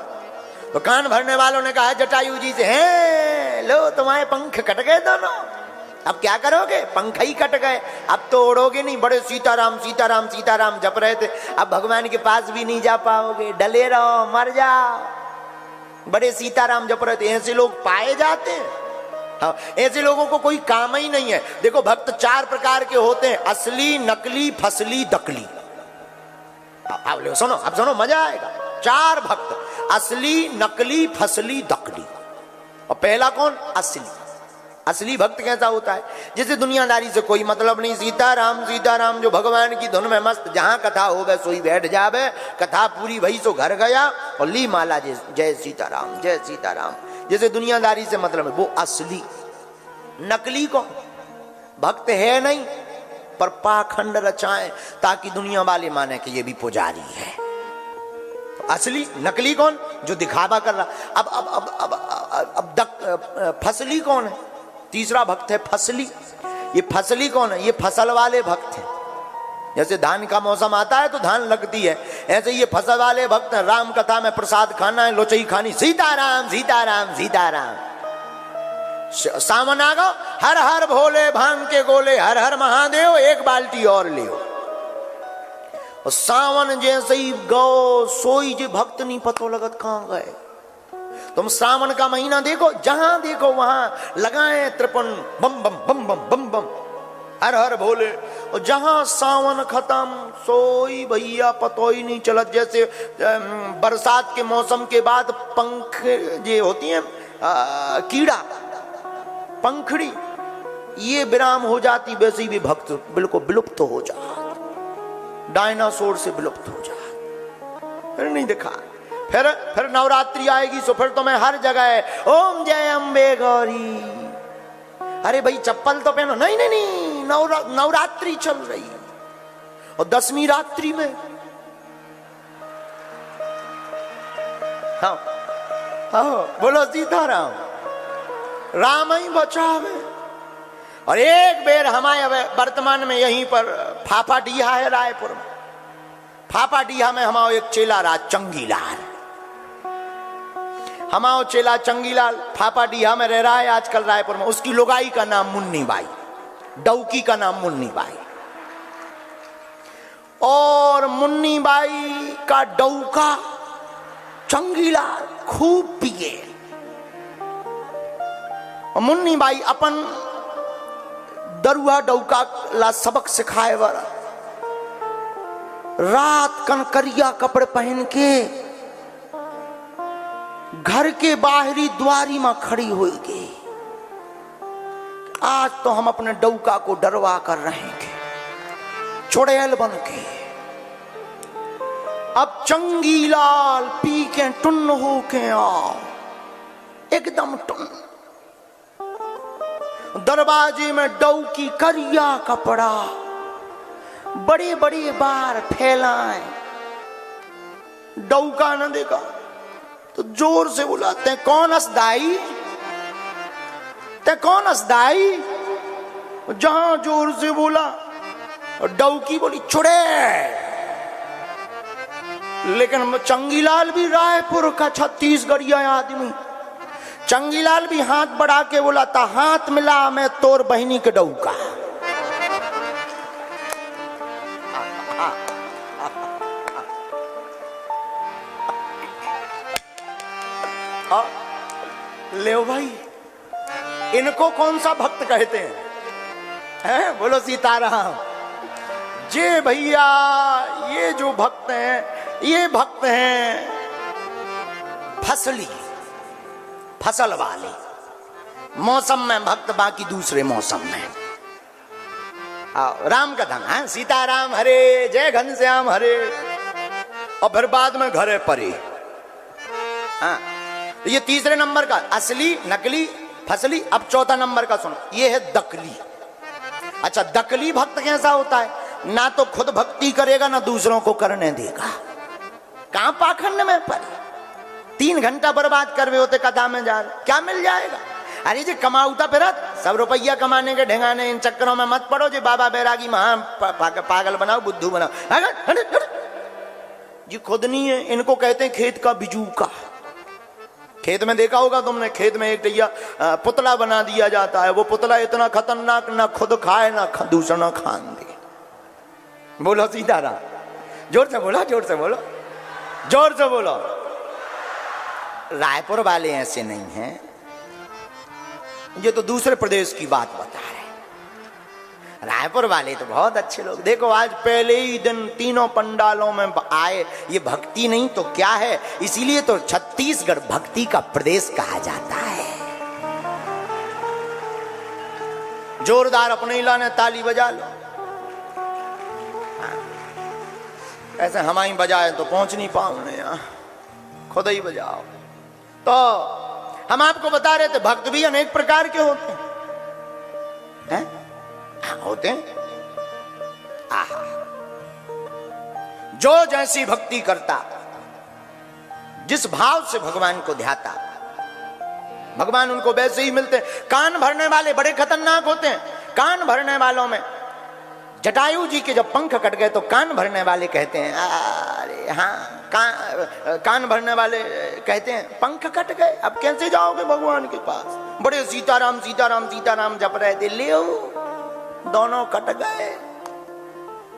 तो कान भरने वालों ने कहा जटायु जी से, हैं लो तुम्हारे पंख कट गए दोनों, अब क्या करोगे? पंख ही कट गए, अब तो उड़ोगे नहीं। बड़े सीताराम सीताराम सीताराम जप रहे थे, अब भगवान के पास भी नहीं जा पाओगे, डले रहो, मर जाओ। बड़े सीताराम जप रहे थे। ऐसे लोग पाए जाते हैं हाँ, ऐसे लोगों को कोई काम ही नहीं है। देखो भक्त 4 प्रकार के होते हैं, असली, नकली, फसली, दकली। अब सुनो, अब सुनो, मजा आएगा। 4 भक्त, असली, नकली, फसली, दकली। और पहला कौन? असली। असली भक्त कैसा होता है? जैसे दुनियादारी से कोई मतलब नहीं, सीताराम सीताराम, जो भगवान की धुन में मस्त, जहां कथा हो गए सोई बैठ जावे, कथा पूरी भई सो घर गया और ली माला जय सीताराम जय सीताराम। जैसे दुनियादारी से मतलब है, वो असली। नकली को भक्त है नहीं पर पाखंड रचाएं ताकि दुनिया वाले माने कि ये भी पुजारी है। तो असली। नकली कौन? जो दिखावा कर रहा। अब फसली कौन है? तीसरा भक्त है फसली। ये फसली कौन है? ये फसल वाले भक्त हैं। जैसे धान का मौसम आता है तो धान लगती है, ऐसे ये फसल वाले भक्त हैं। राम कथा में प्रसाद खाना है, लोचई खानी, सीताराम सीताराम सीताराम। सावन आ गो, हर हर भोले भांग के गोले, हर हर महादेव, एक बाल्टी और ले। और सावन जैसे ही गो सोई जे भक्त नहीं पतो लगत कहां गए। तुम सावन का महीना देखो, जहां देखो वहां लगाए त्रिपन, बम बम बम बम बम बम, हर हर भोले। और जहां सावन खत्म सोई भैया पतो ही नहीं चलत। जैसे बरसात के मौसम के बाद पंख जे होती है कीड़ा, पंखड़ी, ये विराम हो जाती, वैसे ही भी भक्त बिल्कुल विलुप्त हो जात, डायनासोर से विलुप्त हो जात। फिर नहीं दिखा। फिर नवरात्रि आएगी तो फिर तुम्हें हर जगह ओम जय अम्बे गौरी। अरे भाई चप्पल तो पहनो। नहीं नहीं नहीं, नवरात्रि चल रही। और 10वीं रात्रि में हाँ हाँ बोलो सीताराम, राम ही बचावे। और एक बेर हमारे वर्तमान में यहीं पर फाफाडीहा है रायपुर में। फाफाडीहा में हमारा एक चेला रहा चंगीलाल। हमारा चेला चंगीलाल फाफाडीहा में रह रहा है आजकल रायपुर में। उसकी लुगाई का नाम मुन्नी बाई, डौकी का नाम मुन्नी बाई। और मुन्नी बाई का डौका चंगीलाल खूब पिए। मुन्नी बाई अपन दरुआ डौका ला सबक सिखाए वाला। रात कनकरिया कपड़े पहन के घर के बाहरी द्वारी में खड़ी होगी। आज तो हम अपने डौका को डरवा कर रहेंगे, चुड़ैल बन के। अब चंगीलाल पी के टुन्न हो के आओ, एकदम टुन्न। दरवाजे में डौकी करिया कपड़ा, बड़े बड़े बार फैलाए। डौका न देखा तो जोर से बुलाते हैं, कौन असदाई? ते कौन असदाई? जहां जोर से बोला और डौकी बोली चुड़ैल। लेकिन चंगीलाल भी रायपुर का छत्तीसगढ़िया आदमी, चंगीलाल भी हाथ बढ़ा के बोला था, हाथ मिला मैं तोर बहनी के डौका। ले भाई, इनको कौन सा भक्त कहते हैं? बोलो सीताराम। जे भैया ये जो भक्त हैं, ये भक्त हैं फसली, फसल वाले। मौसम में भक्त, बाकी दूसरे मौसम में। राम कथा, हाँ सीताराम हरे, जय घनश्याम हरे, और फिर बाद में घरे परे। हाँ, तो ये तीसरे नंबर का असली, नकली, फसली। अब चौथा नंबर का सुनो, ये है दकली। अच्छा, दकली भक्त कैसा होता है? ना तो खुद भक्ति करेगा ना दूसरों को करने देगा। कहां पाखंड में पर 3 घंटा बर्बाद कर रहे होते कथा में जा रहे, क्या मिल जाएगा? अरे जी कमाऊता फिरत, सब रुपया कमाने के ढेंगाने, इन चक्करों में मत पड़ो। जी बाबा बैरागी महा पागल बनाओ, बुद्धू बनाओ। जी खुद नहीं है, इनको कहते हैं खेत का बिजूका। खेत में देखा होगा तुमने, खेत में एक पुतला बना दिया जाता है। वो पुतला इतना खतरनाक, ना खुद खाए ना दूसरा खान दे। बोलो सीताराम, जोर से बोलो, जोर से बोलो, जोर से बोलो। रायपुर वाले ऐसे नहीं हैं। ये तो दूसरे प्रदेश की बात बता रहे। रायपुर वाले तो बहुत अच्छे लोग। देखो आज पहले ही दिन तीनों पंडालों में आए। ये भक्ति नहीं तो क्या है? इसीलिए तो छत्तीसगढ़ भक्ति का प्रदेश कहा जाता है। जोरदार अपने इलाने ताली बजा लो। ऐसे हमारी बजाए तो पहुंच नहीं पाऊंगे यहाँ, खुद ही बजाओ। तो हम आपको बता रहे थे भक्त भी अनेक प्रकार के होते हैं, होते हैं। आहा, जो जैसी भक्ति करता, जिस भाव से भगवान को ध्याता, भगवान उनको वैसे ही मिलते। कान भरने वाले बड़े खतरनाक होते हैं। कान भरने वालों में जटायु जी के जब पंख कट गए तो कान भरने वाले कहते हैं, अरे हाँ, कान भरने वाले कहते हैं पंख कट गए, अब कैसे जाओगे भगवान के पास? बड़े सीताराम सीताराम सीताराम जप रहे थे, ले दोनों कट गए।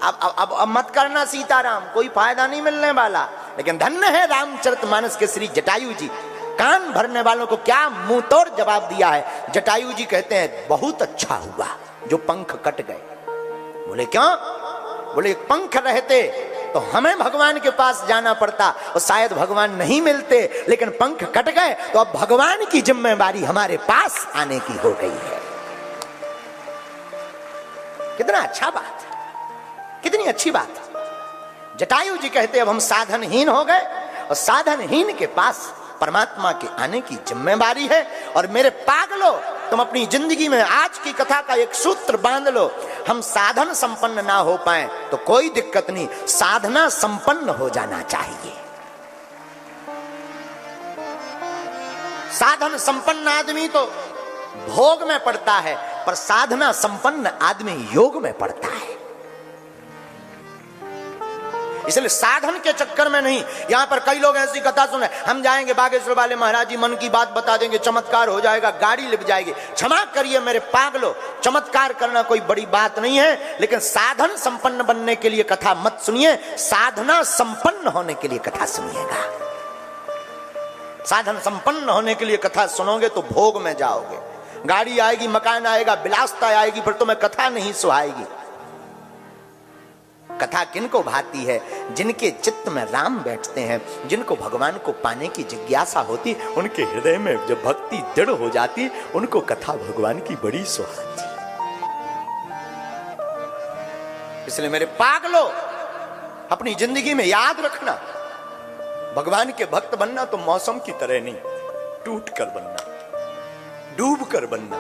अब मत करना सीताराम, कोई फायदा नहीं मिलने वाला। लेकिन धन्य है रामचरितमानस के श्री जटायु जी, कान भरने वालों को क्या मुंह तोड़ जवाब दिया है। जटायु जी कहते हैं बहुत अच्छा हुआ जो पंख कट गए। बोले क्यों? बोले पंख रहते तो हमें भगवान के पास जाना पड़ता और शायद भगवान नहीं मिलते, लेकिन पंख कट गए तो अब भगवान की जिम्मेदारी हमारे पास आने की हो गई है। कितना अच्छा बात है, कितनी अच्छी बात है। जटायु जी कहते अब हम साधनहीन हो गए और साधनहीन के पास परमात्मा के आने की जिम्मेदारी है। और मेरे पागलो, तुम अपनी जिंदगी में आज की कथा का एक सूत्र बांध लो। हम साधन संपन्न ना हो पाए तो कोई दिक्कत नहीं, साधना संपन्न हो जाना चाहिए। साधन संपन्न आदमी तो भोग में पड़ता है, पर साधना संपन्न आदमी योग में पड़ता है। इसलिए साधन के चक्कर में नहीं। यहां पर कई लोग ऐसी कथा सुने, हम जाएंगे बागेश्वर वाले महाराज जी मन की बात बता देंगे, चमत्कार हो जाएगा, गाड़ी लिप जाएगी। क्षमा करिए मेरे पागलो, चमत्कार करना कोई बड़ी बात नहीं है, लेकिन साधन संपन्न बनने के लिए कथा मत सुनिए, साधना संपन्न होने के लिए कथा सुनिएगा। साधन संपन्न होने के लिए कथा सुनोगे तो भोग में जाओगे, गाड़ी आएगी, मकान आएगा, विलासता आएगी, फिर तुम्हें कथा नहीं सुहाएगी। कथा किनको भाती है? जिनके चित्त में राम बैठते हैं, जिनको भगवान को पाने की जिज्ञासा होती, उनके हृदय में जब भक्ति दृढ़ हो जाती, उनको कथा भगवान की बड़ी सुहाती। इसलिए मेरे पागलो, अपनी जिंदगी में याद रखना, भगवान के भक्त बनना तो मौसम की तरह नहीं, टूट कर बनना, डूब कर बनना,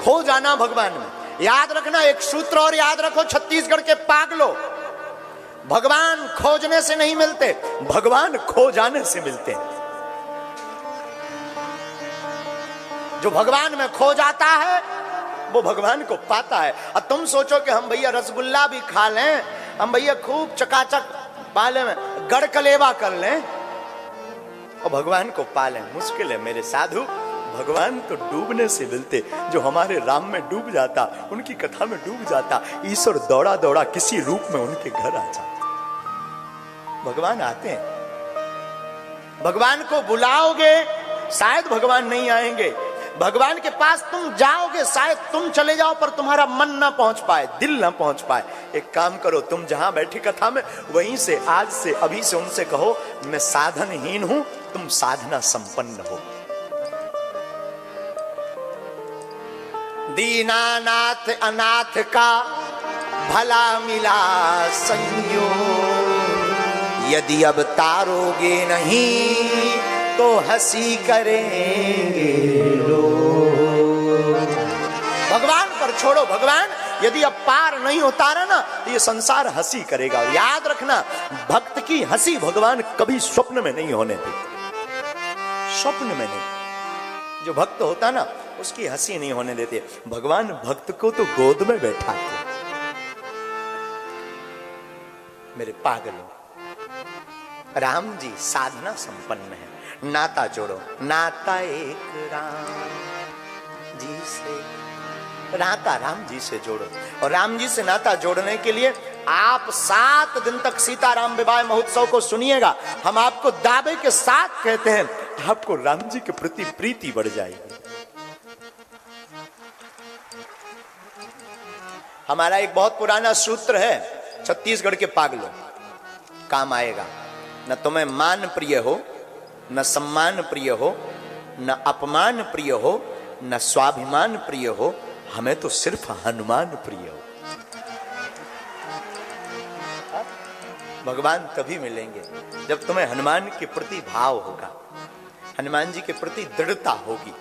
खो जाना भगवान में। याद रखना, एक सूत्र और याद रखो छत्तीसगढ़ के पागलो, भगवान खोजने से नहीं मिलते, भगवान खो जाने से मिलते हैं। जो भगवान में खो जाता है वो भगवान को पाता है। और तुम सोचो कि हम भैया रसगुल्ला भी खा लें, हम भैया खूब चकाचक पाले में गड़कलेवा कर लें और भगवान को पालें, मुश्किल है मेरे साधु। भगवान तो डूबने से मिलते। जो हमारे राम में डूब जाता, उनकी कथा में डूब जाता, ईश्वर दौड़ा दौड़ा किसी रूप में उनके घर आ जाता। भगवान आते हैं, भगवान को बुलाओगे शायद भगवान नहीं आएंगे, भगवान के पास तुम जाओगे शायद तुम चले जाओ, पर तुम्हारा मन ना पहुंच पाए, दिल ना पहुंच पाए। एक काम करो, तुम जहां बैठी कथा में वहीं से आज से अभी से उनसे कहो, मैं साधनहीन हूं, तुम साधना संपन्न हो। दीनानाथ अनाथ का भला मिला संयोग, यदि अब तारोगे नहीं तो हंसी करेंगे लोग। भगवान पर छोड़ो, भगवान यदि अब पार नहीं उतारा ना तो ये संसार हंसी करेगा। और याद रखना, भक्त की हंसी भगवान कभी स्वप्न में नहीं होने देते, स्वप्न में नहीं। जो भक्त होता ना उसकी हंसी नहीं होने देते। भगवान भक्त को तो गोद में बैठाते। मेरे पागलों, राम जी साधना संपन्न है। नाता जोड़ो, नाता एक राम जी से, नाता राम जी से जोड़ो। और राम जी से नाता जोड़ने के लिए आप 7 दिन तक सीताराम विवाह महोत्सव को सुनिएगा। हम आपको दावे के साथ कहते हैं, आपको राम जी के प्रति प्रीति बढ़ जाएगी। हमारा एक बहुत पुराना सूत्र है छत्तीसगढ़ के पागलों, काम आएगा। न तुम्हें मान प्रिय हो, न सम्मान प्रिय हो, न अपमान प्रिय हो, न स्वाभिमान प्रिय हो, हमें तो सिर्फ हनुमान प्रिय हो। भगवान तभी मिलेंगे जब तुम्हें हनुमान के प्रति भाव होगा, हनुमान जी के प्रति दृढ़ता होगी।